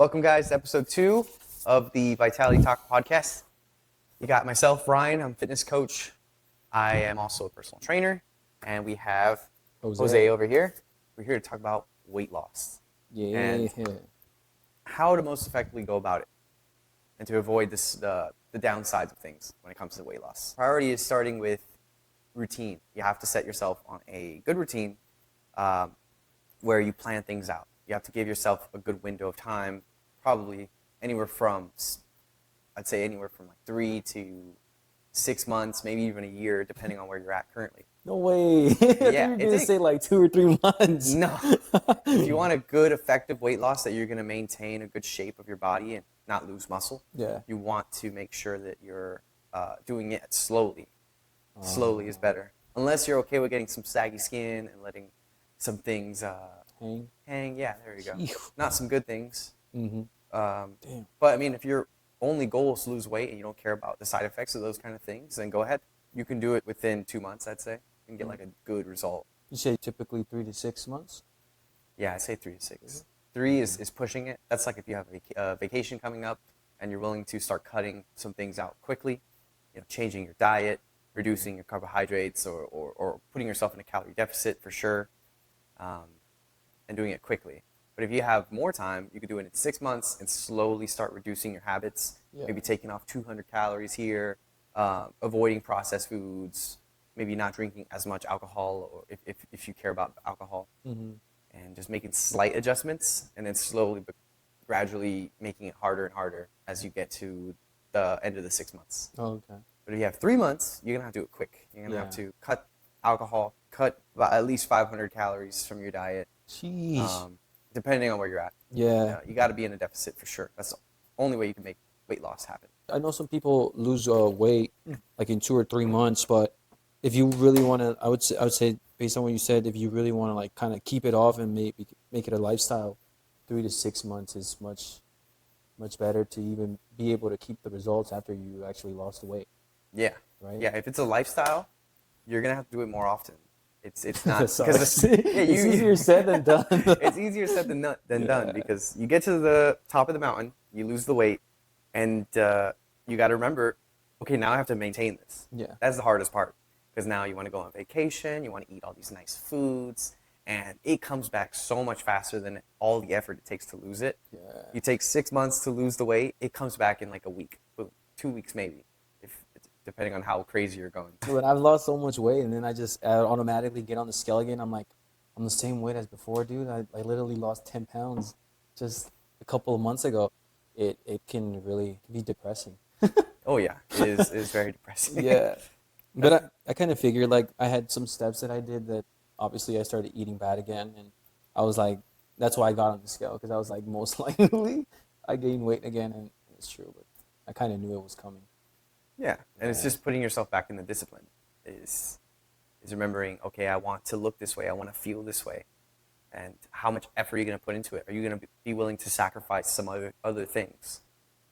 Welcome, guys, to episode 2 of the Vitality Talk podcast. You got myself, Ryan. I'm a fitness coach. I am also a personal trainer. And we have Jose over here. We're here to talk about weight loss. Yeah. And how to most effectively go about it and to avoid the downsides of things when it comes to weight loss. Priority is starting with routine. You have to set yourself on a good routine where you plan things out. You have to give yourself a good window of time, probably anywhere from, I'd say anywhere from like 3 to 6 months, maybe even a year, depending on where you're at currently. No way. Yeah, you're going to say like 2 or 3 months. No. If you want a good, effective weight loss that you're going to maintain a good shape of your body and not lose muscle, you want to make sure that you're doing it slowly. Slowly is better. Unless you're okay with getting some saggy skin and letting some things hang. Yeah, there you go. Not some good things. Mm-hmm. But I mean, if your only goal is to lose weight and you don't care about the side effects of those kind of things, then go ahead. You can do it within 2 months, I'd say, and get like a good result. You say typically 3 to 6 months? Yeah, I'd say 3 to 6. 3 is pushing it. That's like if you have a vacation coming up and you're willing to start cutting some things out quickly, changing your diet, reducing your carbohydrates, or putting yourself in a calorie deficit for sure, and doing it quickly. But if you have more time, you could do it in 6 months and slowly start reducing your habits, maybe taking off 200 calories here, avoiding processed foods, maybe not drinking as much alcohol, or if you care about alcohol, and just making slight adjustments, and then slowly but gradually making it harder and harder as you get to the end of the 6 months. Oh, okay. But if you have 3 months, you're going to have to do it quick. You're going to have to cut alcohol, cut at least 500 calories from your diet. Jeez. Depending on where you're at. Yeah. You got to be in a deficit for sure. That's the only way you can make weight loss happen. I know some people lose weight like in 2 or 3 months, but if you really want to, I would say based on what you said, if you really want to like kind of keep it off and maybe make it a lifestyle, 3 to 6 months is much better to even be able to keep the results after you actually lost the weight. Yeah. Right. Yeah. If it's a lifestyle, you're gonna have to do it more often. It's not because it's easier said than done. It's easier said than done because you get to the top of the mountain, you lose the weight, and you got to remember, okay, now I have to maintain this. Yeah. That's the hardest part because now you want to go on vacation, you want to eat all these nice foods, and it comes back so much faster than all the effort it takes to lose it. Yeah. You take 6 months to lose the weight, it comes back in like a week, boom, 2 weeks maybe, depending on how crazy you're going. When I've lost so much weight and then I just automatically get on the scale again, I'm like, I'm the same weight as before, dude. I literally lost 10 pounds just a couple of months ago. It can really be depressing. Oh yeah, it is very depressing. Yeah. But I kind of figured like I had some steps that I did that obviously I started eating bad again. And I was like, that's why I got on the scale because I was like, most likely I gained weight again. And it's true, but I kind of knew it was coming. Yeah, and it's just putting yourself back in the discipline. Is remembering, okay, I want to look this way, I want to feel this way, and how much effort are you going to put into it? Are you going to be willing to sacrifice some other things?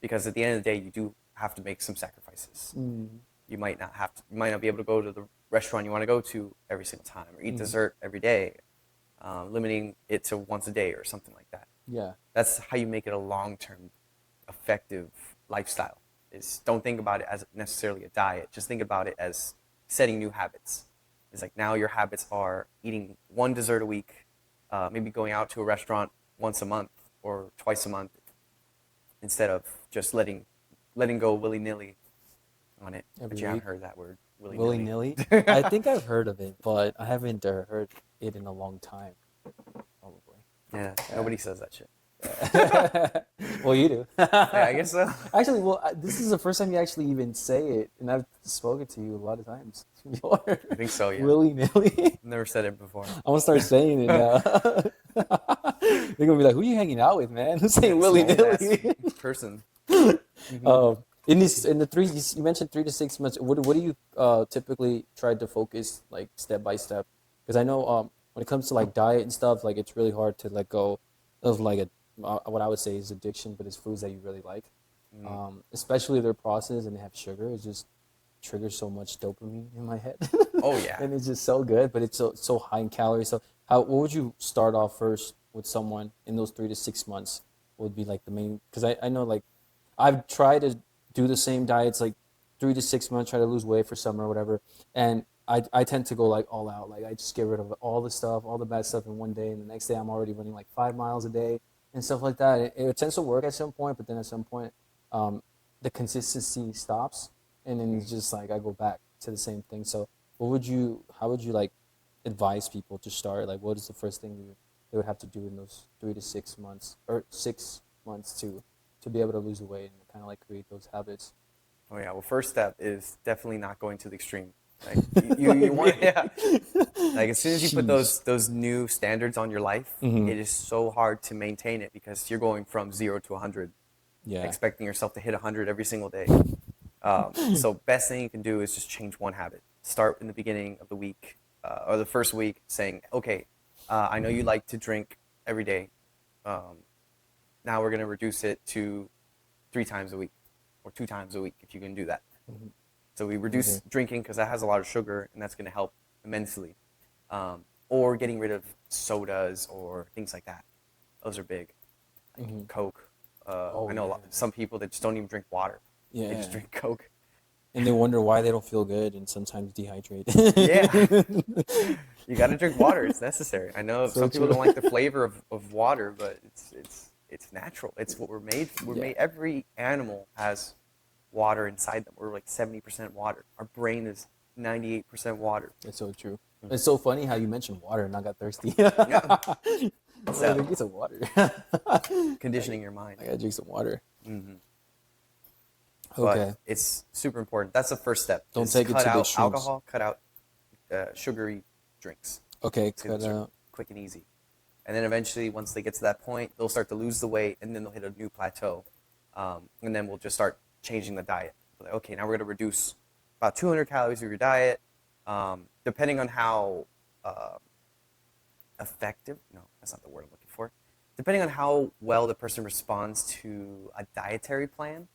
Because at the end of the day, you do have to make some sacrifices. You might not be able to go to the restaurant you want to go to every single time, or eat dessert every day, limiting it to once a day or something like that. Yeah, that's how you make it a long-term, effective lifestyle. Is don't think about it as necessarily a diet. Just think about it as setting new habits. It's like now your habits are eating 1 dessert a week, maybe going out to a restaurant once a month or twice a month, instead of just letting go willy-nilly on it. But you haven't heard that word, willy-nilly. I think I've heard of it, but I haven't heard it in a long time, probably. Yeah, nobody says that shit. Well, you do. Yeah, I guess so. Actually, this is the first time you actually even say it, and I've spoken to you a lot of times before. I think so, yeah. Willy-nilly. Never said it before. I'm going to start saying it now. They're going to be like, who are you hanging out with, man? Who's saying willy-nilly? Person. In the 3, you mentioned 3 to 6 months. What do you typically try to focus, like, step by step? Because I know when it comes to, like, diet and stuff, like, it's really hard to let go of, like, what I would say is addiction, but it's foods that you really like. Especially if they're processed and they have sugar. It just triggers so much dopamine in my head. Oh, yeah. And it's just so good, but it's so high in calories. So what would you start off first with someone in those 3 to 6 months would be like the main? Because I know like I've tried to do the same diets like 3 to 6 months, try to lose weight for summer or whatever, and I tend to go like all out. Like I just get rid of all the stuff, all the bad stuff in one day, and the next day I'm already running like 5 miles a day and stuff like that. It tends to work at some point, but then at some point, um, the consistency stops, and then it's just like I go back to the same thing. So, how would you like advise people to start? Like, what is the first thing they would have to do in those 3 to 6 months or 6 months to be able to lose the weight and kind of like create those habits? Oh yeah. Well, first step is definitely not going to the extreme. Like you want, yeah. Like as soon as you put Jeez. those new standards on your life, Mm-hmm. it is so hard to maintain it because you're going from 0 to 100, Yeah. expecting yourself to hit 100 every single day. So best thing you can do is just change one habit. Start in the beginning of the week or the first week, saying, okay, I know you like to drink every day. Um, Now we're gonna reduce it to 3 times a week or 2 times a week if you can do that. Mhm. So we reduce Okay. drinking because that has a lot of sugar and that's going to help immensely. Or getting rid of sodas or things like that. Those are big. Like Mm-hmm. Coke. Oh I know yeah. some people that just don't even drink water. They just Yeah. drink Coke. And they wonder why they don't feel good and sometimes dehydrate. Yeah, you got to drink water. It's necessary. I know So some people true. don't like the flavor of water, but it's natural. It's what we're made. We're Yeah. made. Every animal has water inside them. We're like 70% water. Our brain is 98% water. It's so true. It's so funny how you mentioned water and I got thirsty. Yeah. I'm So gonna get some water. conditioning your mind. I gotta drink some water. Hmm. But Okay. it's super important. That's the first step. Don't Is take it cut to the out extremes. alcohol, cut out sugary drinks Okay, because cut they're out. quick and easy. And then eventually, once they get to that point, they'll start to lose the weight, and then they'll hit a new plateau. And then we'll just start changing the diet. Like, okay, now we're going to reduce about 200 calories of your diet, depending on how effective. No, that's not the word I'm looking for. Depending on how well the person responds to a dietary plan,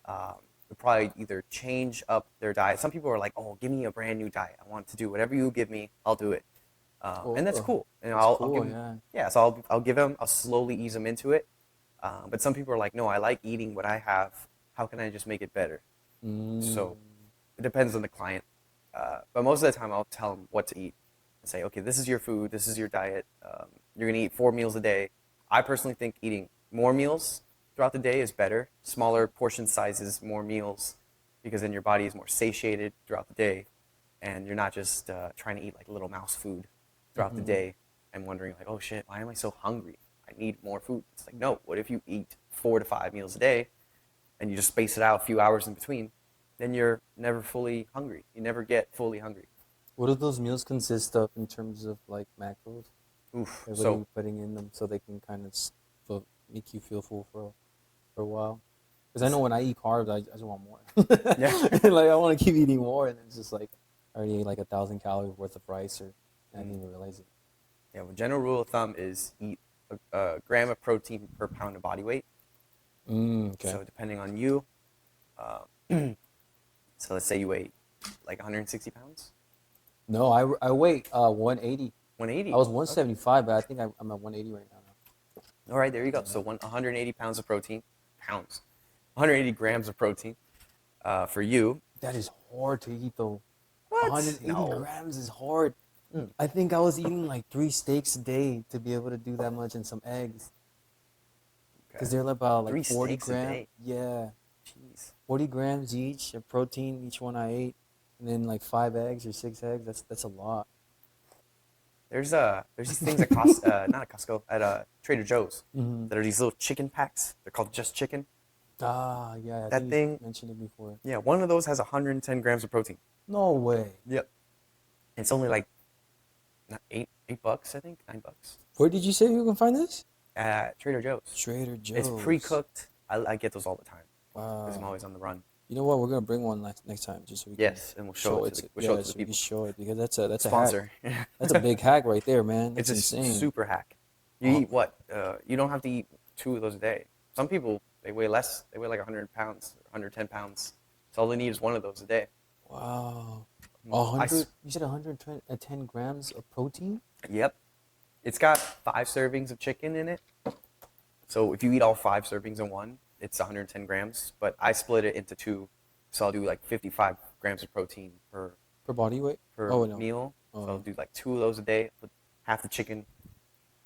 they'll probably either change up their diet. Some people are like, "Oh, give me a brand new diet. I want to do whatever you give me. I'll do it," and that's Oh, cool. And that's I'll give cool. them, Yeah. yeah. So I'll give them. I'll slowly ease them into it. But some people are like, "No, I like eating what I have. How can I just make it better?" Mm, So it depends on the client. But most of the time, I'll tell them what to eat and say, "Okay, this is your food. This is your diet. You're gonna eat 4 meals a day." I personally think eating more meals throughout the day is better. Smaller portion sizes, more meals, because then your body is more satiated throughout the day, and you're not just trying to eat like little mouse food throughout the mm-hmm. day and wondering like, oh shit, why am I so hungry? I need more food. It's like, no, what if you eat 4 to 5 meals a day and you just space it out a few hours in between? Then you're never fully hungry. You never get fully hungry. What do those meals consist of in terms of like macros? Oof. Like, what are So you putting in them so they can kind of make you feel full for a while? Because I know this, when I eat carbs, I just want more. yeah, Like I want to keep eating more, and it's just like I already ate like 1,000 calories worth of rice, or I didn't even realize it. yeah. Well, general rule of thumb is eat a gram of protein per pound of body weight. Okay. So depending on you, uh, so let's say you weigh like 160 pounds, No, I weigh 180. I 180. was Okay. 175, but I think I'm at 180 right now. All right, there you go. Yeah. So 180 pounds of protein, 180 grams of protein for you. That is hard to eat though. What? 180 No. grams is hard. Mm, I think I was eating like 3 steaks a day to be able to do that much and some eggs. okay. Because they're about like Three 40 steaks a gram. day. Yeah. Jeez. 40 grams each of protein, each one I ate. And then like 5 eggs or 6 eggs. That's a lot. There's these things at Costco, not at Costco, at Trader Joe's, Hmm. that are these little chicken packs. They're called Just Chicken. Ah, yeah, I That think you thing, mentioned it before. yeah, one of those has 110 grams of protein. No way. Yep. It's only like not eight bucks, I think, $9 Where did you say you can find this? at Trader Joe's. Trader It's Joe's. pre-cooked. I get those all the time because I'm Wow. always on the run. You know what? We're gonna bring one next time just so we can Yes, and we'll show show it it to the to, we'll show it yeah, to the so we can people. show it because that's a hack. Sponsor. That's a big hack right there, man. It's That's a insane. super hack. You Oh, eat what? You don't have to eat 2 of those a day. Some people they weigh less. They weigh like 100 pounds, 110 pounds. So all they need is one of those a day. wow. Mm. You said 110 grams of protein? Yep. It's got 5 servings of chicken in it. So if you eat all 5 servings in one, it's 110 grams. But I split it into two, so I'll do like 55 grams of protein Per body weight? per Oh, no. meal. So I'll Oh, do like 2 of those a day. Put half the chicken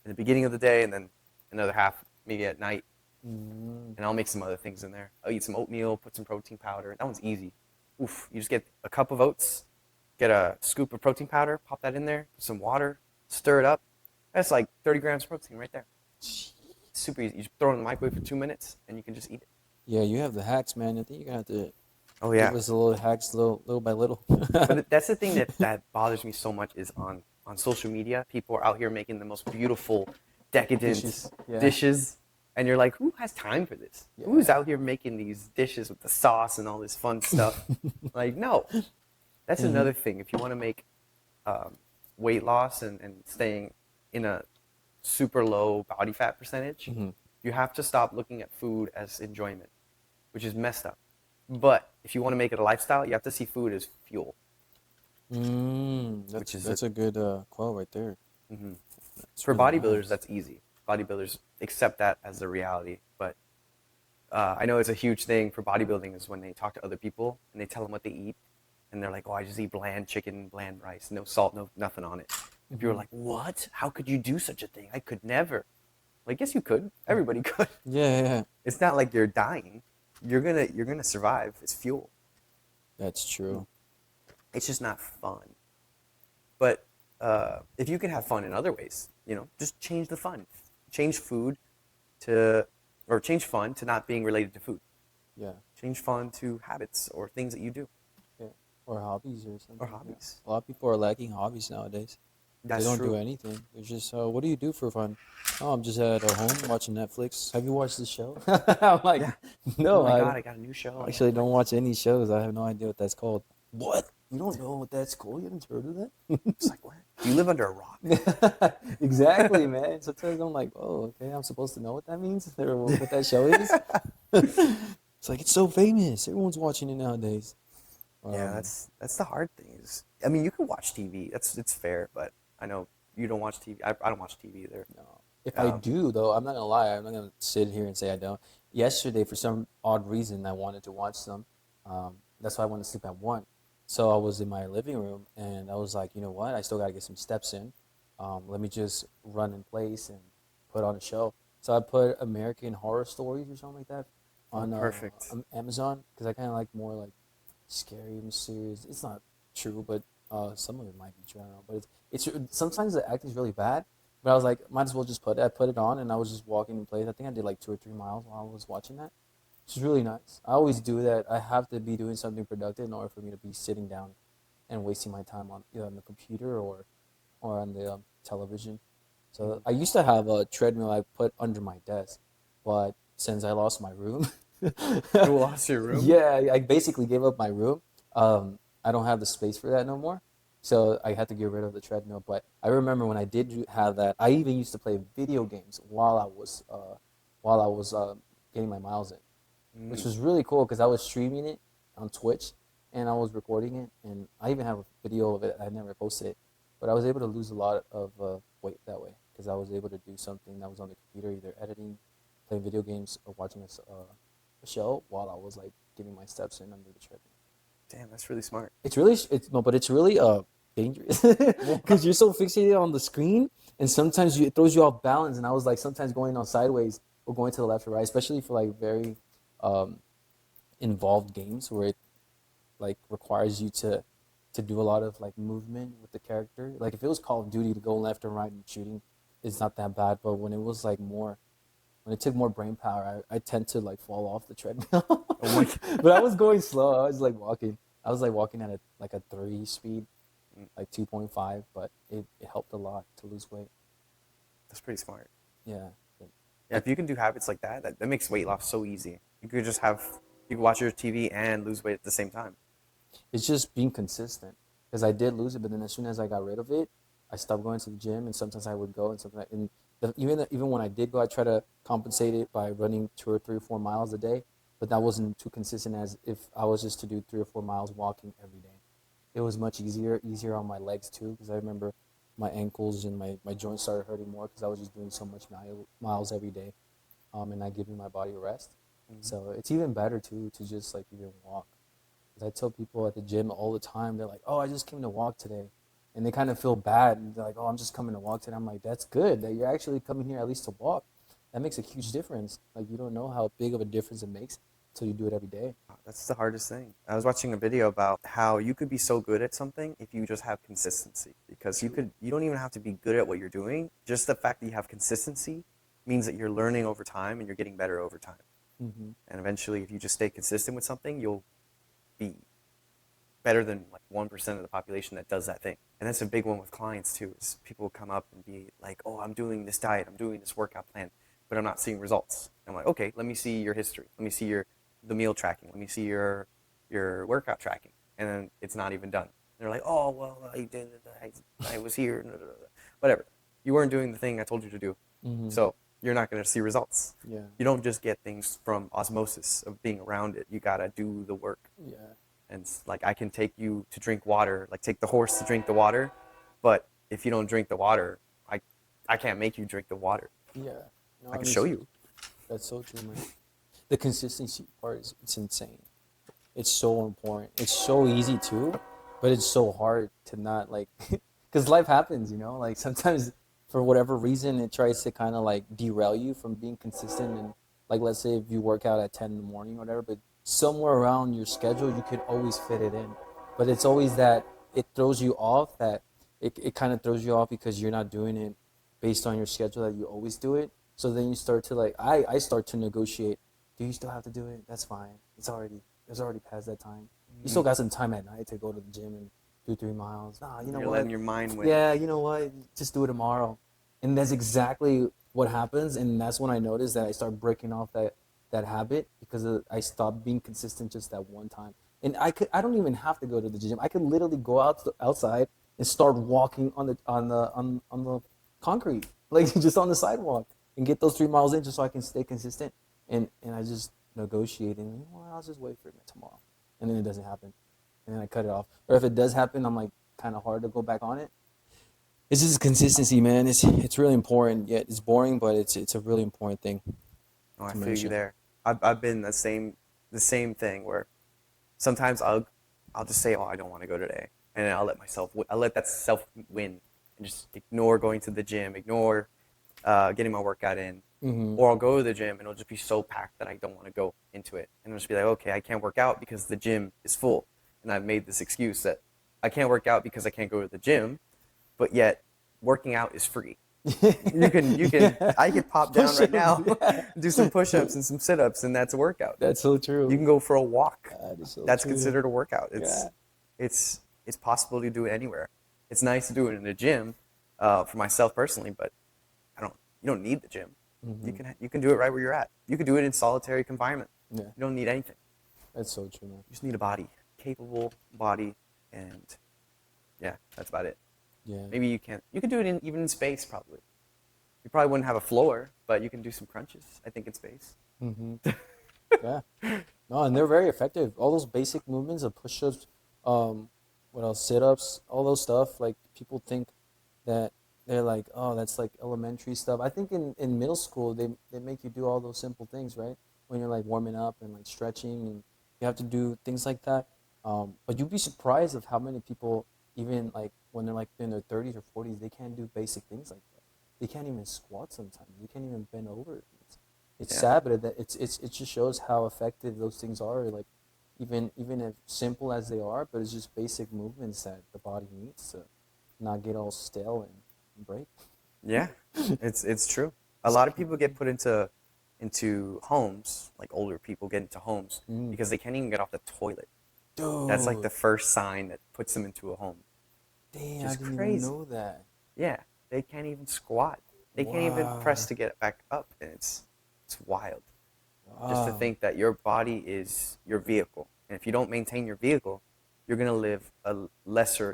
in the beginning of the day, and then another half maybe at night. mm, And I'll make some other things in there. I'll eat some oatmeal, put some protein powder. That one's easy. Oof! You just get a cup of oats, get a scoop of protein powder, pop that in there, put some water, stir it up. That's like 30 grams of protein right there. Super easy. You just throw it in the microwave for 2 minutes, and you can just eat it. yeah, you have the hacks, man. I think you're gonna have to Oh give yeah. us a little hacks, little by little. But that's the thing that bothers me so much is on social media, people are out here making the most beautiful, decadent Dishes, yeah. dishes, and you're like, who has time for this? Yeah. Who's out here making these dishes with the sauce and all this fun stuff? Like, no. That's Mhm. another thing. If you want to make weight loss and staying in a super low body fat percentage, Mhm. you have to stop looking at food as enjoyment, which is messed up. But if you want to make it a lifestyle, you have to see food as fuel, which is That's a good quote right there. It's for really bodybuilders, nice. that's easy. Bodybuilders accept that as the reality. But I know it's a huge thing for bodybuilding is when they talk to other people and they tell them what they eat, and they're like, "Oh, I just eat bland chicken, bland rice, no salt, no nothing on it." And people are Mhm. like, "What? How could you do such a thing? I could never." Like, yes, you could. Everybody could. Yeah, yeah, It's not like you're dying. You're gonna survive. It's fuel. that's true. It's just not fun. But if you can have fun in other ways, just change the fun. Change food to, or change fun to not being related to food. Yeah, Change fun to habits or things that you do yeah. Or hobbies or or something. Yeah. hobbies. A lot of people are lacking hobbies nowadays. They That's don't do true. anything. They're just, what do you do for fun? Oh, I'm just at home watching Netflix. Have you watched the show? I'm like, Yeah. Oh no, my I God, I got a new show on actually don't Netflix. watch any shows. I have no idea what that's called. What? You don't know what that's called? You haven't heard of that? It's like, what? Do you live under a rock? Exactly, man. Sometimes I'm like, oh, okay, I'm supposed to know what that means or what that show is. It's like it's so famous. Everyone's watching it nowadays. Yeah, Um, that's the hard thing is, I mean, you can watch TV. It's fair, but I know you don't watch TV. I don't watch TV either. no. If I Um, do, though, I'm not gonna lie. I'm not gonna sit here and say I don't. Yesterday, for some odd reason, I wanted to watch some. That's why I went to sleep at 1. So I was in my living room, and I was like, you know what? I still gotta get some steps in. Let me just run in place and put on a show. So I put American Horror Stories or something like that oh, on perfect. Amazon because I kind of like more like scary, mysterious. It's not true, but some of it might be true. I don't know, but it's sometimes the acting's really bad. But I was like, might as well just put it. I put it on, and I was just walking in place. I think I did like 2 or 3 miles while I was watching that. It's really nice. I always do that. I have to be doing something productive in order for me to be sitting down and wasting my time on either on the computer or on the television. So Mhm. I used to have a treadmill I put under my desk, but since I lost my room, You lost your room? yeah, I basically gave up my room. I don't have the space for that no more, so I had to get rid of the treadmill. But I remember when I did have that, I even used to play video games while I was getting my miles in, which Mm. was really cool because I was streaming it on Twitch and I was recording it, and I even have a video of it. I never posted it, but I was able to lose a lot of weight that way because I was able to do something that was on the computer, either editing, playing video games, or watching a show while I was like getting my steps in under the treadmill. Damn, that's really smart. It's really it's no, but it's really dangerous because you're so fixated on the screen, and sometimes it throws you off balance. And I was like sometimes going on sideways or going to the left or right, especially for like very um, involved games where it like requires you to do a lot of like movement with the character. Like if it was Call of Duty to go left and right and shooting, it's not that bad. But when it was like more when it took more brain power, I tend to like fall off the treadmill. Oh my But I was going slow. I was like walking. I was like walking at a 3 speed, God. like 2.5. But it helped a lot to lose weight. That's pretty smart. Yeah. But Yeah, if you can do habits like that makes weight loss so easy. You could watch your TV and lose weight at the same time. it's just being consistent because I did lose it, but then as soon as I got rid of it, I stopped going to the gym, and sometimes I would go, and sometimes even when I did go, I try to compensate it by running 2 or 3 or 4 miles a day, but that wasn't too consistent as if I was just to do 3 or 4 miles walking every day. It was much easier on my legs too, because I remember my ankles and my joints started hurting more because I was just doing so much miles every day. and not giving my body a rest. So it's even better too to just like even walk. 'Cause I tell people at the gym all the time, they're like, "Oh, I just came to walk today," and they kind of feel bad. And they're like, "Oh, I'm just coming to walk today." I'm like, "That's good that you're actually coming here at least to walk. That makes a huge difference. Like you don't know how big of a difference it makes until you do it every day." That's the hardest thing. I was watching a video about how you could be so good at something if you just have consistency. Because you don't even have to be good at what you're doing. Just the fact that you have consistency means that you're learning over time and you're getting better over time. Mm-hmm. And eventually, if you just stay consistent with something, you'll be better than like 1% of the population that does that thing. And that's a big one with clients too, is people will come up and be like, "Oh, I'm doing this diet, I'm doing this workout plan, but I'm not seeing results." And I'm like, "Okay, let me see your history. Let me see the meal tracking. Let me see your workout tracking." And then it's not even done. They're like, "Oh, well, I did it. I was here." Whatever. You weren't doing the thing I told you to do. Mm-hmm. So you're not going to see results. Yeah. You don't just get things from osmosis of being around it. You got to do the work. Yeah. And it's like I can take you to drink water, like take the horse to drink the water, but if you don't drink the water, I can't make you drink the water. Yeah. No, I can show you. That's so true, man. The consistency part it's insane. It's so important. It's so easy too, but it's so hard to not like, because life happens, you know. Like sometimes for whatever reason, it tries to kind of like derail you from being consistent. And like, let's say if you work out at 10 in the morning or whatever, but somewhere around your schedule, you could always fit it in. But it's always that it throws you off. That it kind of throws you off because you're not doing it based on your schedule that you always do it. So then you start to like, I start to negotiate. Do you still have to do it? That's fine. It's already past that time. You still got some time at night to go to the gym and do 3 miles. Nah, you know You're what? letting your mind win. Yeah, you know what? Just do it tomorrow. And that's exactly what happens. And that's when I noticed that I start breaking off that habit because I stopped being consistent just that one time. And I don't even have to go to the gym. I could literally go outside and start walking on the concrete, like just on the sidewalk, and get those 3 miles in just so I can stay consistent. And I just negotiate and well, I'll just wait for it tomorrow, and then it doesn't happen, and then I cut it off. Or if it does happen, I'm like kind of hard to go back on it. It's just consistency, man. It's really important. Yet it's boring, but it's a really important thing. Oh, I to feel mention. you there. I've been the same thing where sometimes I'll just say, "Oh, I don't want to go today," and then I'll let that self win and just ignore going to the gym, ignore getting my workout in. Mm-hmm. Or I'll go to the gym and it'll just be so packed that I don't want to go into it. And I'll just be like, okay, I can't work out because the gym is full. And I've made this excuse that I can't work out because I can't go to the gym, but yet working out is free. You can I could pop down right now, do some push-ups and some sit-ups, and that's a workout. That's so true. You can go for a walk. That is so That's true. considered a workout. It's possible to do it anywhere. It's nice to do it in the gym, for myself personally, but you don't need the gym. Mm-hmm. You can do it right where you're at. You can do it in solitary confinement. Yeah. You don't need anything. That's so true, man. You just need a body, capable body, and yeah, that's about it. Yeah. Maybe you can do it even in space probably. You probably wouldn't have a floor, but you can do some crunches, I think, in space. Mm-hmm. Yeah. No, and they're very effective. All those basic movements of push-ups, what else, sit-ups, all those stuff. Like people think that they're like, oh, that's like elementary stuff. I think in middle school they make you do all those simple things, right? When you're like warming up and like stretching, and you have to do things like that. But you'd be surprised of how many people, even like when they're like in their 30s or 40s, they can't do basic things like that. They can't even squat sometimes. They can't even bend over. It's sad, but it just shows how effective those things are. Like even if simple as they are, but it's just basic movements that the body needs to not get all stale and break. Yeah, it's true. A lot of people get put into homes, like older people get into homes because they can't even get off the toilet. Dude. That's like the first sign that puts them into a home. Damn, Just I didn't crazy. even know that. Yeah, they can't even squat. They can't even press to get back up, and it's wild. Just to think that your body is your vehicle, and if you don't maintain your vehicle, you're gonna live you're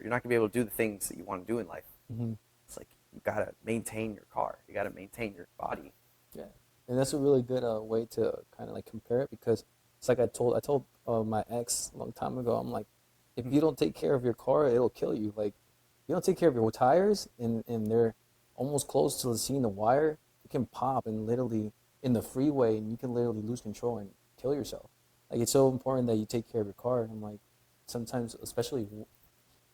not gonna be able to do the things that you want to do in life. Mm-hmm. It's like you gotta maintain your car, you gotta maintain your body. Yeah, and that's a really good way to kind of like compare it, because it's like I told my ex a long time ago. I'm like, if you don't take care of your car, it'll kill you. Like, you don't take care of your tires, and they're almost close to seeing the wire, it can pop and literally in the freeway and you can literally lose control and kill yourself. Like it's so important that you take care of your car. And like sometimes, especially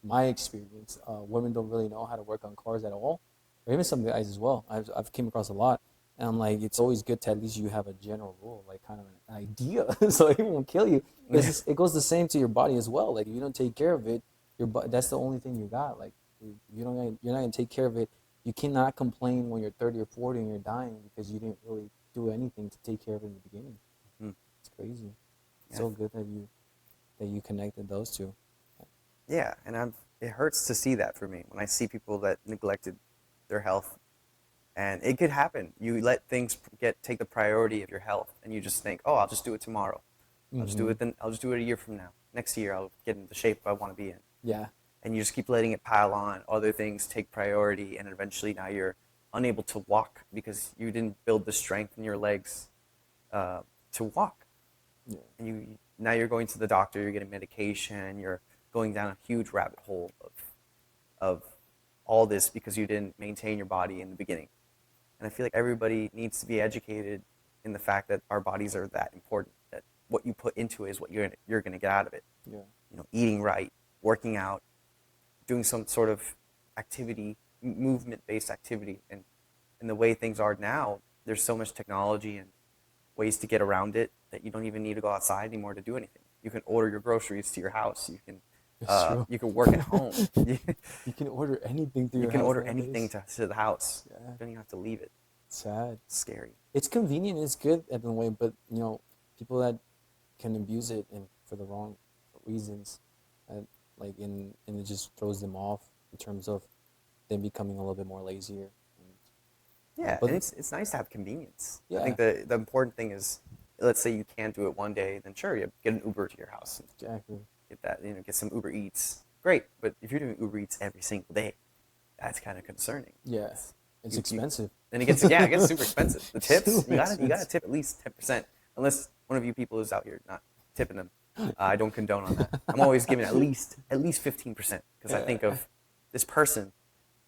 my experience, women don't really know how to work on cars at all, or even some guys as well. I've came across a lot, and I'm like, it's always good to at least you have a general rule, like kind of an idea, so it won't kill you. It goes the same to your body as well. Like if you don't take care of it, that's the only thing you got. Like you're not gonna take care of it. You cannot complain when you're 30 or 40 and you're dying because you didn't really do anything to take care of it in the beginning. Mm-hmm. It's crazy. Yeah. So good that you connected those two. Yeah, and it hurts to see that for me when I see people that neglected their health, and it could happen. You let things take the priority of your health, and you just think, oh, I'll just do it tomorrow. I'll just do it then. I'll just do it a year from now. Next year, I'll get in the shape I want to be in. Yeah. And you just keep letting it pile on. Other things take priority, and eventually now you're unable to walk because you didn't build the strength in your legs to walk. Yeah. And now you're going to the doctor. You're getting medication. You're going down a huge rabbit hole of all this because you didn't maintain your body in the beginning. And I feel like everybody needs to be educated in the fact that our bodies are that important, that what you put into it is what you're going to get out of it. Yeah. You know, eating right, working out, doing some sort of activity, movement-based activity. And the way things are now, there's so much technology and ways to get around it that you don't even need to go outside anymore to do anything. You can order your groceries to your house. You can work at home. You can order anything through your house. You can order anything to the house. Yeah. You don't even have to leave it. Sad. It's scary. It's convenient. It's good in a way, but you know, people that can abuse it and for the wrong reasons, and it just throws them off in terms of them becoming a little bit more lazier. Yeah, but and it's nice to have convenience. Yeah. I think the important thing is, let's say you can't do it one day, then sure, you get an Uber to your house. Exactly. Get that, get some Uber Eats. Great, but if you're doing Uber Eats every single day, that's kind of concerning. Yeah, it's expensive. And it gets super expensive. The tips, Super you gotta expensive. tip at least 10%, unless one of you people is out here not tipping them. I don't condone on that. I'm always giving at least 15% because I think of this person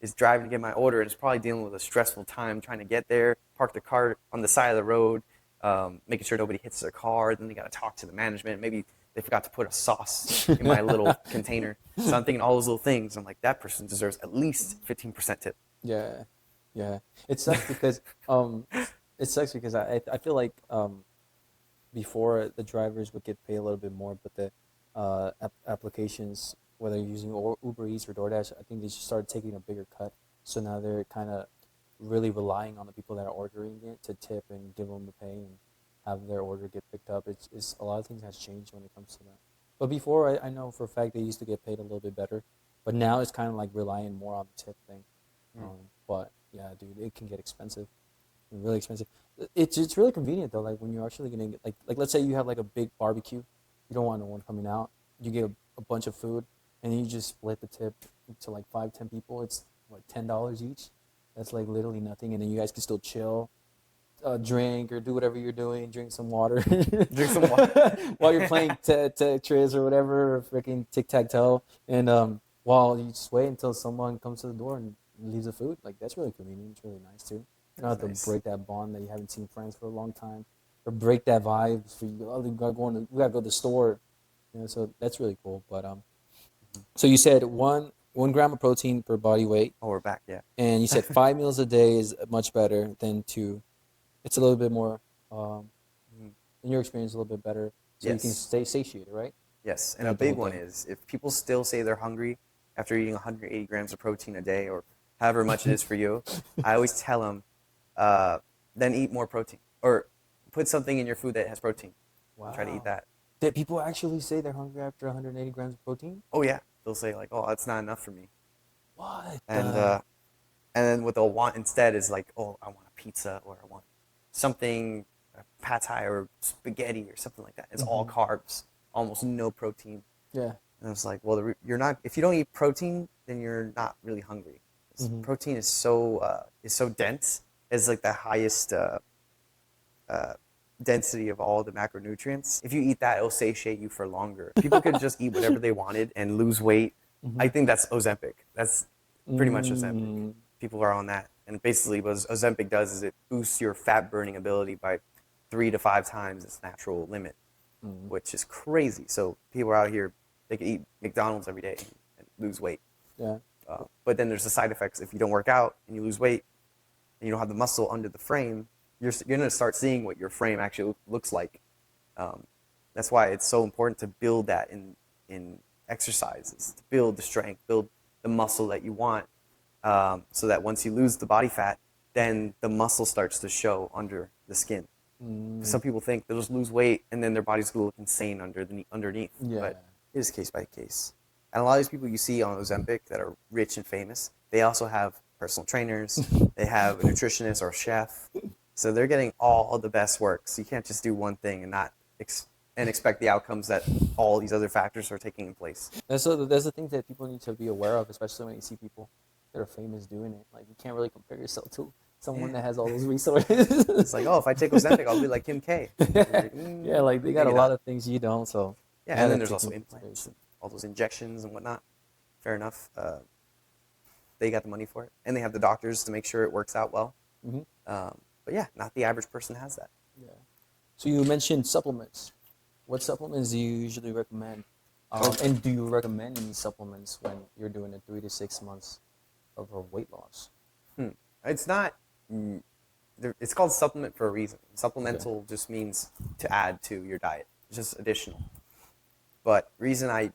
is driving to get my order and is probably dealing with a stressful time trying to get there, park the car on the side of the road, making sure nobody hits their car. Then they got to talk to the management. Maybe they forgot to put a sauce in my little container. So I'm thinking all those little things. I'm like, that person deserves at least 15% tip. Yeah, yeah. It sucks because I feel like before the drivers would get paid a little bit more, but the applications, whether you're using Uber Eats or DoorDash, I think they just started taking a bigger cut. So now they're kind of really relying on the people that are ordering it to tip and give them the pay and have their order get picked up. It's a lot of things has changed when it comes to that. But before, I know for a fact they used to get paid a little bit better. But now it's kind of like relying more on the tip thing. But yeah, dude, it can get expensive, really expensive. It's really convenient though. Like when you're actually gonna get, like let's say you have like a big barbecue, you don't want no one coming out. You get a bunch of food, and then you just split the tip to like 5-10 people. It's what, $10 each. That's like literally nothing, and then you guys can still chill, drink or do whatever you're doing. Drink some water. Drink some water while you're playing Tetris or whatever, or freaking tic-tac-toe, and while you just wait until someone comes to the door and leaves the food. Like that's really convenient. It's really nice too. You don't have to break that bond that you haven't seen friends for a long time, or break that vibe for you. Oh, we gotta go to the store. So that's really cool. But so you said 1 gram of protein per body weight. Oh, we're back, yeah. And you said 5 meals a day is much better than 2. It's a little bit more, in your experience, a little bit better. So you can stay satiated, right? Yes, and a big one is if people still say they're hungry after eating 180 grams of protein a day or however much it is for you, I always tell them, then eat more protein or put something in your food that has protein. Wow. Try to eat that. Did people actually say they're hungry after 180 grams of protein? Oh, yeah. They'll say, like, oh, that's not enough for me. What? And then what they'll want instead is like, oh, I want a pizza or I want something, pad thai or spaghetti or something like that. It's all carbs, almost no protein. Yeah. And it's like, well, you're not. If you don't eat protein, then you're not really hungry. Protein is so dense. It's like the highest density of all the macronutrients. If you eat that, it'll satiate you for longer. People could just eat whatever they wanted and lose weight. I think that's Ozempic. That's pretty much Ozempic. People are on that. And basically what Ozempic does is it boosts your fat burning ability by 3 to 5 times its natural limit, which is crazy. So people are out here, they can eat McDonald's every day and lose weight. Yeah. But then there's the side effects. If you don't work out and you lose weight and you don't have the muscle under the frame, you're going to start seeing what your frame actually looks like. That's why it's so important to build that in exercises, to build the strength, build the muscle that you want, so that once you lose the body fat, then the muscle starts to show under the skin. Some people think they'll just lose weight and then their body's going to look insane underneath. Yeah. But it is case by case. And a lot of these people you see on Ozempic that are rich and famous, they also have personal trainers, they have a nutritionist or a chef. So they're getting all of the best work. So you can't just do one thing and not expect the outcomes that all these other factors are taking in place. That's the things that people need to be aware of, especially when you see people that are famous doing it. Like, you can't really compare yourself to someone that has all those resources. It's like, oh, if I take Ozempic, I'll be like Kim K. Like, Yeah, like they got a lot of things you don't. So yeah, and then there's also implants, and all those injections and whatnot. Fair enough. They got the money for it, and they have the doctors to make sure it works out well. But yeah, not the average person has that. Yeah. So you mentioned supplements. What supplements do you usually recommend? And do you recommend any supplements when you're doing a 3 to 6 months of a weight loss? It's not. It's called supplement for a reason. Supplemental just means to add to your diet. It's just additional. But reason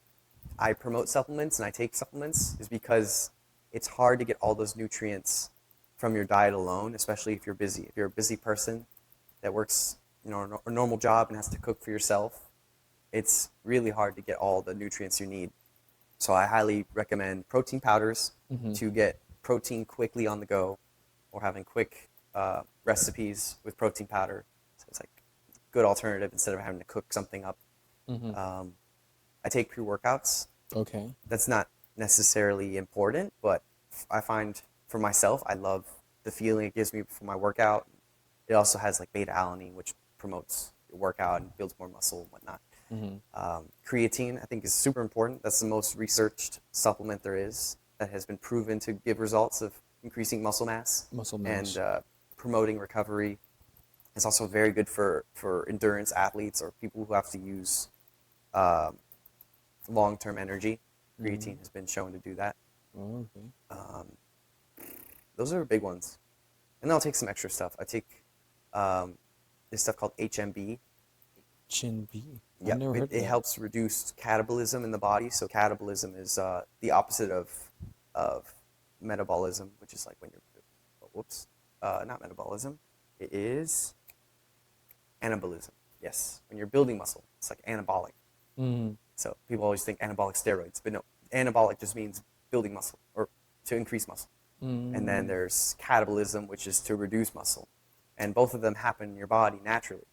I promote supplements and I take supplements is because it's hard to get all those nutrients from your diet alone, especially if you're busy. If you're a busy person that works, a normal job and has to cook for yourself, it's really hard to get all the nutrients you need. So I highly recommend protein powders to get protein quickly on the go, or having quick recipes with protein powder. So it's like a good alternative instead of having to cook something up. I take pre-workouts. Okay. That's not necessarily important, but I find for myself, I love the feeling it gives me before my workout. It also has like beta-alanine, which promotes your workout and builds more muscle and whatnot. Creatine, I think, is super important. That's the most researched supplement there is that has been proven to give results of increasing muscle mass. And promoting recovery. It's also very good for endurance athletes or people who have to use long-term energy. Creatine has been shown to do that. Those are big ones. And then I'll take some extra stuff. I take this stuff called HMB. HMB? Yep. It helps reduce catabolism in the body. So catabolism is the opposite of metabolism, which is like when you're, not metabolism. It is anabolism. Yes. When you're building muscle, it's like anabolic. So people always think anabolic steroids, but no, anabolic just means building muscle or to increase muscle. And then there's catabolism, which is to reduce muscle. And both of them happen in your body naturally.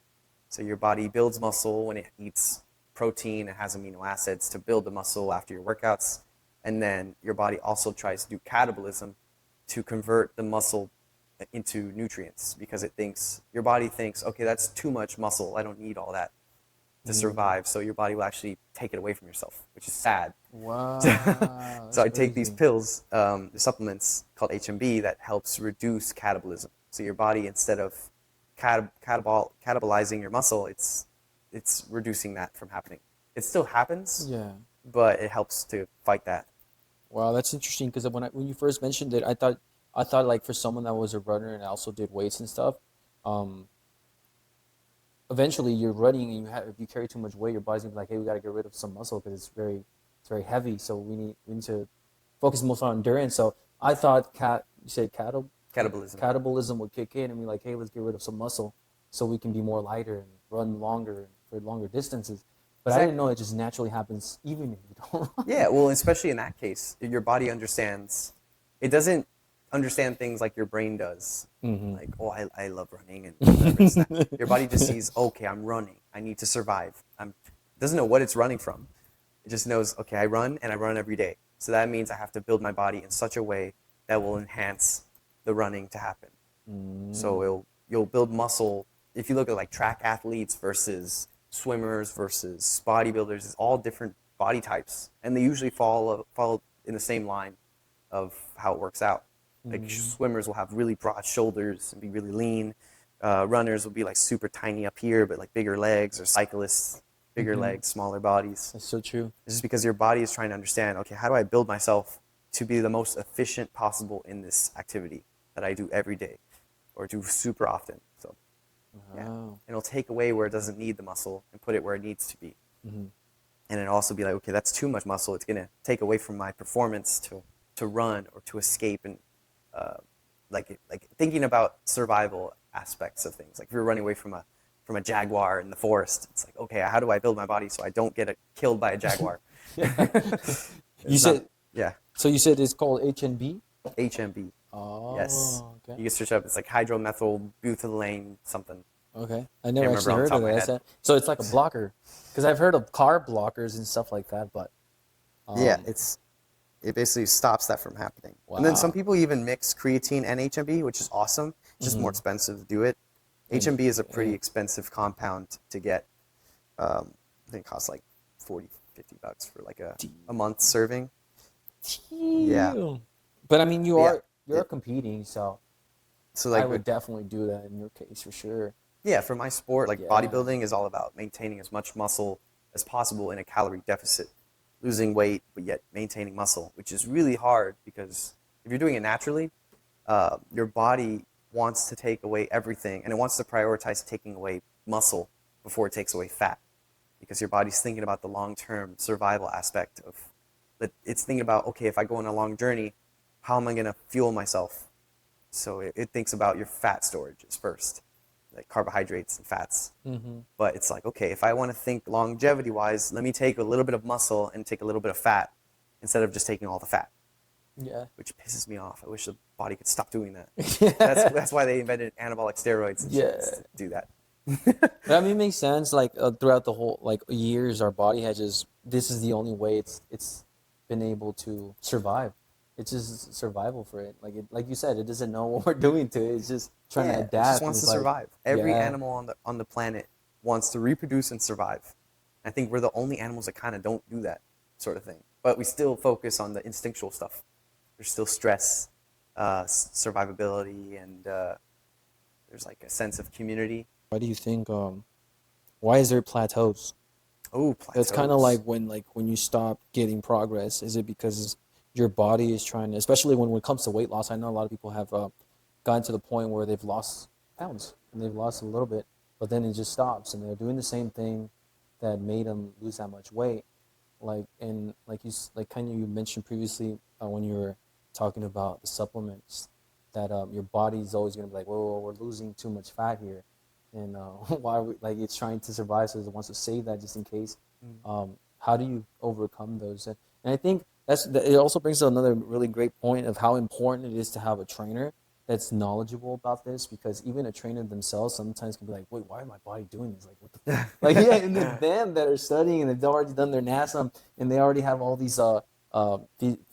So your body builds muscle when it eats protein and has amino acids to build the muscle after your workouts. And then your body also tries to do catabolism to convert the muscle into nutrients because your body thinks, okay, that's too much muscle. I don't need all that to survive. So your body will actually take it away from yourself, which is sad. Wow. So I take these pills, the supplements called HMB that helps reduce catabolism. So your body, instead of catabolizing your muscle, it's reducing that from happening. It still happens, but it helps to fight that. Wow, that's interesting because when you first mentioned it, I thought like for someone that was a runner and also did weights and stuff, eventually you're running and if you carry too much weight, your body's gonna be like, hey, we got to get rid of some muscle because it's very heavy. So we need to focus most on endurance. So I thought catabolism would kick in and be like, hey, let's get rid of some muscle so we can be more lighter and run longer for longer distances. But I didn't know it just naturally happens even if you don't run. Yeah, well, especially in that case, your body understands. It doesn't understand things like your brain does. Like, oh, I love running and whatever. Your body just sees, okay, I'm running. I need to survive. It doesn't know what it's running from. It just knows, okay, I run and I run every day. So that means I have to build my body in such a way that will enhance the running to happen. So you'll build muscle. If you look at like track athletes versus swimmers versus bodybuilders, it's all different body types, and they usually fall in the same line of how it works out. Like swimmers will have really broad shoulders and be really lean. Runners will be like super tiny up here, but like bigger legs, or cyclists, bigger legs, smaller bodies. That's so true. It's just because your body is trying to understand, okay, how do I build myself to be the most efficient possible in this activity that I do every day or do super often. So, yeah. And it'll take away where it doesn't need the muscle and put it where it needs to be. And it'll also be like, okay, that's too much muscle. It's going to take away from my performance to run or to escape. And like thinking about survival aspects of things. Like if you're running away from a jaguar in the forest, it's like, okay, how do I build my body so I don't get killed by a jaguar? You said, yeah. So you said it's called HNB? HMB. Oh, Yes. okay. You can search up. It's like hydromethyl-butylane something. Okay. I never remember actually on heard top of of my that. head. So it's like a blocker. Because I've heard of carb blockers and stuff like that, but Yeah, it basically stops that from happening. And then some Wow. people even mix creatine and HMB, which is awesome. It's just more expensive to do it. HMB is a pretty expensive compound to get. I think it costs like $40, $50 for like a month serving. Yeah. Damn. But I mean, you But yeah, are competing, so So I like would definitely do that in your case for sure. yeah, for my sport, like Yeah. bodybuilding is all about maintaining as much muscle as possible in a calorie deficit, losing weight, but yet maintaining muscle, which is really hard because if you're doing it naturally, your body wants to take away everything, and it wants to prioritize taking away muscle before it takes away fat, because your body's thinking about the long-term survival aspect of that. It's thinking about, okay, if I go on a long journey, how am I going to fuel myself? So it thinks about your fat storages first, like carbohydrates and fats. But it's like, okay, if I want to think longevity-wise, let me take a little bit of muscle and take a little bit of fat instead of just taking all the fat, Yeah. which pisses me off. I wish the body could stop doing that. Yeah. That's why they invented anabolic steroids and shit, is to do that. But I mean, it makes sense. Like throughout the whole like years, our body has just this is the only way it's been able to survive. It's just survival for it. Like you said, it doesn't know what we're doing to it. It's just trying to Yeah, adapt. it just and wants to it's like, survive. Every yeah. animal on the planet wants to reproduce and survive. I think we're the only animals that kind of don't do that sort of thing. But we still focus on the instinctual stuff. There's still stress, survivability, and there's like a sense of community. Why do you think? Why is there plateaus? Oh, plateaus. It's kind of like when you stop getting progress. Is it because your body is trying to, especially when it comes to weight loss? I know a lot of people have gotten to the point where they've lost pounds and they've lost a little bit, but then it just stops and they're doing the same thing that made them lose that much weight. Like kind of you mentioned previously when you were talking about the supplements that your body's always going to be like, whoa, we're losing too much fat here. And why are we, like it's trying to survive, so it wants to save that just in case. How do you overcome those? And I think it also brings up another really great point of how important it is to have a trainer that's knowledgeable about this, because even a trainer themselves sometimes can be like, wait, why is my body doing this? Like, what the like, yeah, and it's them that are studying and they've already done their NASA and they already have all these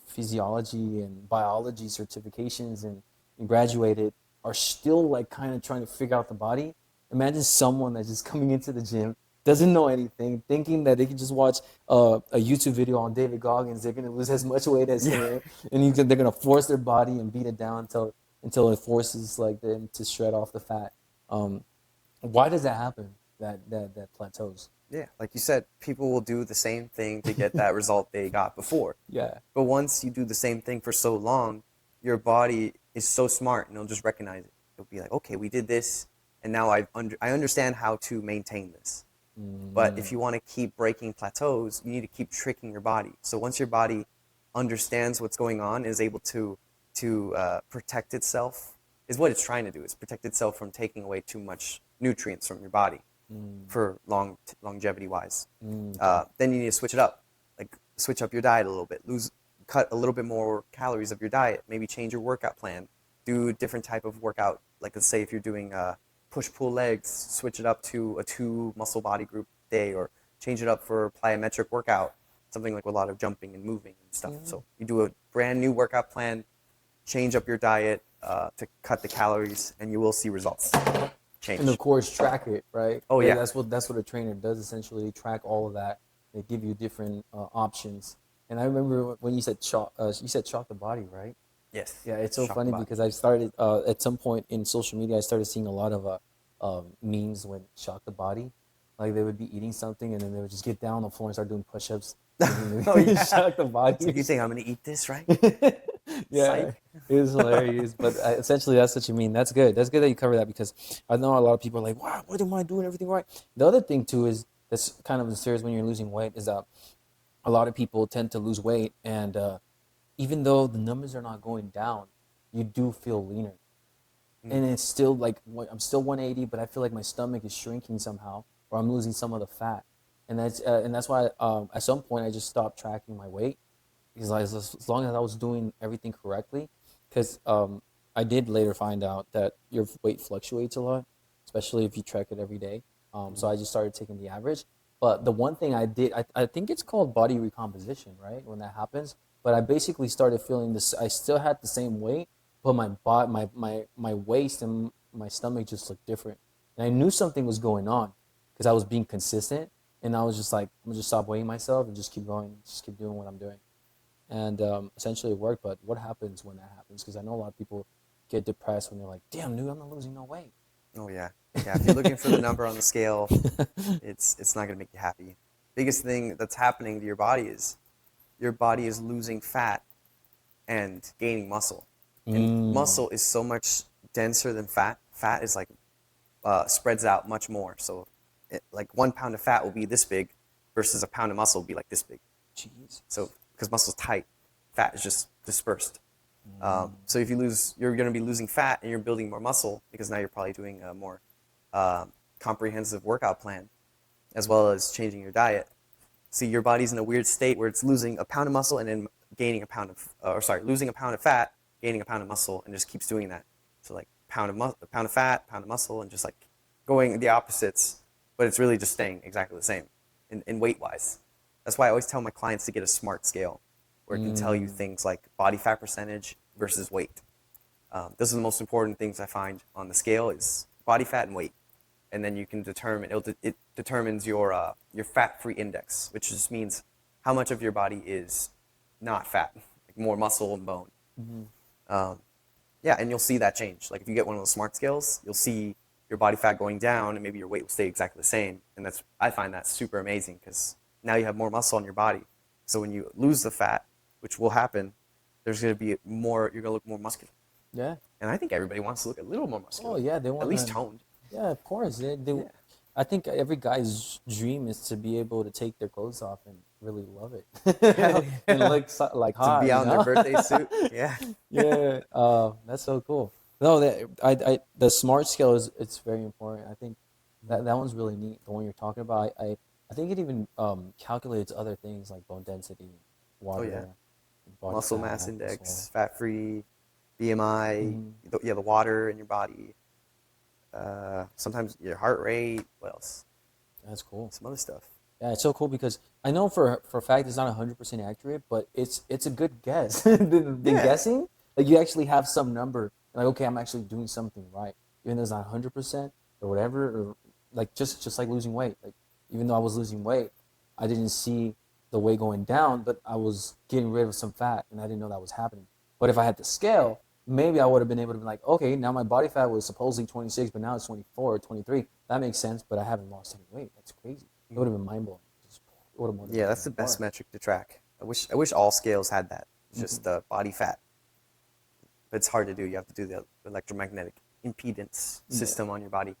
physiology and biology certifications and graduated, are still like kind of trying to figure out the body. Imagine someone that's just coming into the gym, doesn't know anything, thinking that they can just watch a YouTube video on David Goggins, they're going to lose as much weight as him, and they're going to force their body and beat it down until it forces like them to shred off the fat. Why does that happen? That plateaus. Yeah, like you said, people will do the same thing to get that result they got before. Yeah. But once you do the same thing for so long, your body is so smart and it'll just recognize it. It'll be like, okay, we did this, and now I understand how to maintain this. But if you want to keep breaking plateaus, you need to keep tricking your body. So once your body understands what's going on, is able to protect itself, is what it's trying to do, is protect itself from taking away too much nutrients from your body for longevity-wise. Then you need to switch it up, like switch up your diet a little bit, cut a little bit more calories of your diet, maybe change your workout plan, do a different type of workout. Like let's say if you're doing push-pull legs, switch it up to a 2 muscle body group day, or change it up for plyometric workout, something like with a lot of jumping and moving and stuff. So you do a brand new workout plan, change up your diet to cut the calories, and you will see results change. And of course, track it, right? Oh, yeah. That's what a trainer does, essentially track all of that. They give you different options. And I remember when you said chalk the body, right? Yes. Yeah, it's so Shock the funny body. because I started at some point in social media. I started seeing a lot of memes when shock the body, like they would be eating something and then they would just get down on the floor and start doing push-ups, thinking Oh they yeah. shock the It's body. like, you think I'm gonna eat this, right? Yeah, Psych. it was hilarious. But essentially, that's what you mean. That's good. That's good that you cover that because I know a lot of people are like, "Wow, what am I doing everything right?" The other thing too is that's kind of serious when you're losing weight is that a lot of people tend to lose weight and even though the numbers are not going down, you do feel leaner. And Mm. it's still like I'm still 180, but I feel like my stomach is shrinking somehow, or I'm losing some of the fat, and that's why at some point I just stopped tracking my weight because as long as I was doing everything correctly, because I did later find out that your weight fluctuates a lot, especially if you track it every day. So Mm. I just started taking the average. But the one thing I did, I think it's called body recomposition, right? When that happens. But I basically started feeling this. I still had the same weight, but my waist and my stomach just looked different. And I knew something was going on because I was being consistent. And I was just like, I'm gonna just stop weighing myself and just keep going, just keep doing what I'm doing. And essentially it worked. But what happens when that happens? Because I know a lot of people get depressed when they're like, damn, dude, I'm not losing no weight. Oh yeah. Yeah. If you're looking for the number on the scale, it's not gonna make you happy. Biggest thing that's happening to your body is losing fat and gaining muscle. And Mm, muscle is so much denser than fat. Fat is like spreads out much more. So, like 1 pound of fat will be this big, versus a pound of muscle will be like this big. So, Jesus. because muscle's tight, fat is just dispersed. Mm, So if you lose, you're going to be losing fat and you're building more muscle because now you're probably doing a more comprehensive workout plan, as well as changing your diet. See, your body's in a weird state where it's losing a pound of muscle and then gaining a pound of, or sorry, losing a pound of fat, gaining a pound of muscle, and just keeps doing that. So like a pound of fat, pound of muscle, and just like going the opposites, but it's really just staying exactly the same in weight wise. That's why I always tell my clients to get a smart scale, where it can tell you mm, things like body fat percentage versus weight. Those are the most important things I find on the scale is body fat and weight, and then you can determine it determines your fat-free index, which just means how much of your body is not fat, like more muscle and bone. mhm. Um, yeah, and you'll see that change. Like if you get one of those smart scales, you'll see your body fat going down, and maybe your weight will stay exactly the same. And I find that super amazing because now you have more muscle on your body. So when you lose the fat, which will happen, there's going to be more. You're going to look more muscular. Yeah. And I think everybody wants to look a little more Oh muscular, yeah, they at want least to. toned. Yeah, of course. Yeah. I think every guy's dream is to be able to take their clothes off and really love it Hell and yeah. look like To hot, be you out in their know? birthday suit. Yeah. Yeah. That's so cool. No, the smart scale is it's very important. I think that one's really neat. The one you're talking about, I think it even calculates other things like bone density, Oh yeah. water, body Muscle mass fat as well. index, fat free, BMI, Hmm. the water in your body. Sometimes your heart rate. What else? That's cool. Some other stuff. Yeah, it's so cool because I know for a fact it's not 100% accurate, but it's a good guess. Than Yeah. guessing, like you actually have some number, like okay, I'm actually doing something right, even though it's not 100% or whatever, or like just like losing weight. Like even though I was losing weight, I didn't see the weight going down, but I was getting rid of some fat, and I didn't know that was happening. But if I had the scale, maybe I would have been able to be like, okay, now my body fat was supposedly 26, but now it's 24 or 23. That makes sense, but I haven't lost any weight. That's crazy. It would have been mind blowing. It would have Yeah, motivated that's me the best more. metric to track. I wish all scales had that. It's Hmm. just the body fat. But it's hard to do. You have to do the electromagnetic impedance Yeah, system on your body.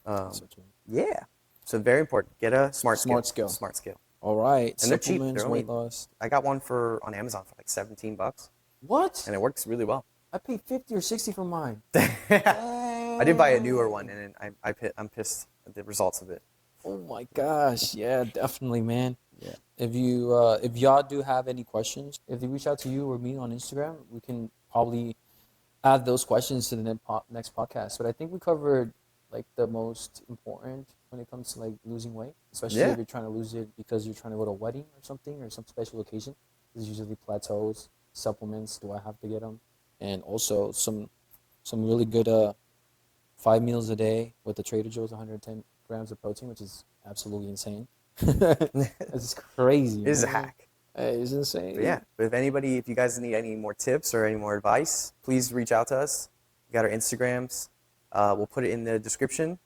that's Um, so true. yeah. So very important. Get a smart Smart scale. scale. Smart scale. All right, And they're cheap. supplements, They're weight only loss. I got one for on Amazon for like $17, What? and it works really well. I paid 50 or 60 for mine. I did buy a newer one, Dang. and I'm pissed at the results of it. Oh my gosh. Yeah, definitely, man. Yeah. If y'all do have any questions, if they reach out to you or me on Instagram, we can probably add those questions to the next podcast. But I think we covered like the most important when it comes to like losing weight, especially Yeah. if you're trying to lose it because you're trying to go to a wedding or something or some special occasion. There's usually plateaus, supplements. Do I have to get them? And also some really good 5 meals a day with the Trader Joe's 110 grams of protein, which is absolutely insane. It It's crazy, is a man. hack. Hey, it's insane. But yeah, but if you guys need any more tips or any more advice, please reach out to us. We got our Instagrams. We'll put it in the description.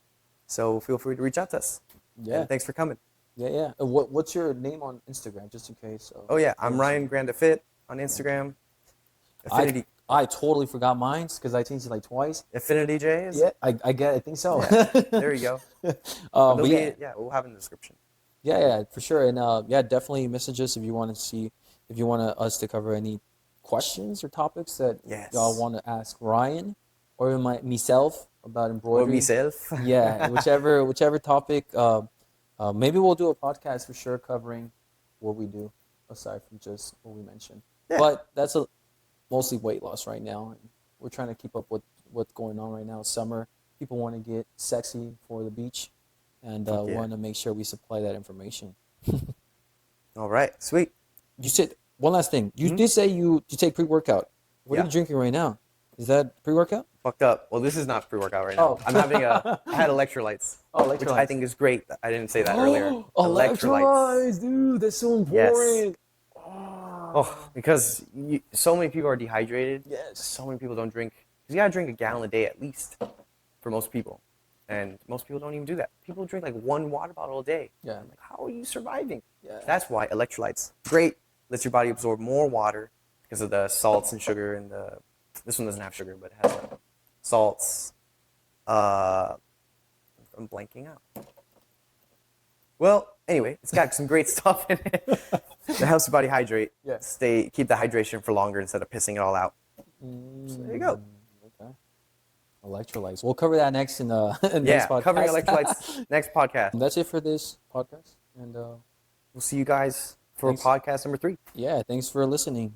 So feel free to reach out to us. Yeah. And thanks for coming. Yeah. What's your name on Instagram, just in case? Oh yeah, I'm RyandaGrandaFit on Instagram. Affinity. I totally forgot mine because I changed it like twice. AfinityJay is. Yeah, I think so. Yeah, there you go. But yeah, We'll have it in the description. yeah, for sure. And yeah, definitely message us if you want to see, if you want us to cover any questions or topics that y'all want to ask Ryan or myself about embroidery. Or myself. Yeah, whichever topic. Maybe we'll do a podcast for sure covering what we do aside from just what we mentioned. Yeah. But that's mostly weight loss right now. And we're trying to keep up with what's going on right now. It's summer. People want to get sexy for the beach, and want to make sure we supply that information. All right, sweet. You said one last thing. You did say you take pre-workout. What are you drinking right now? Is that pre-workout? Fucked up. Well, this is not pre-workout right now. I'm having I had electrolytes. Electrolytes. Which I think is great. I didn't say that earlier. Electrolytes, dude. That's so important. Yes. Oh, because so many people are dehydrated. Yes. So many people don't drink. You gotta drink a gallon a day at least for most people. And most people don't even do that. People drink like 1 water bottle a day. Yeah. I'm like, how are you surviving? Yeah. That's why electrolytes, great. Lets your body absorb more water because of the salts and sugar and this one doesn't have sugar, but it has salts. I'm blanking out. Well, anyway, it's got some great stuff in it that helps your body hydrate. Yeah. Keep the hydration for longer instead of pissing it all out. So there you go. Okay. Electrolytes. We'll cover that next in next podcast. Covering electrolytes next podcast. That's it for this podcast, and we'll see you guys for podcast number 3. Yeah, thanks for listening.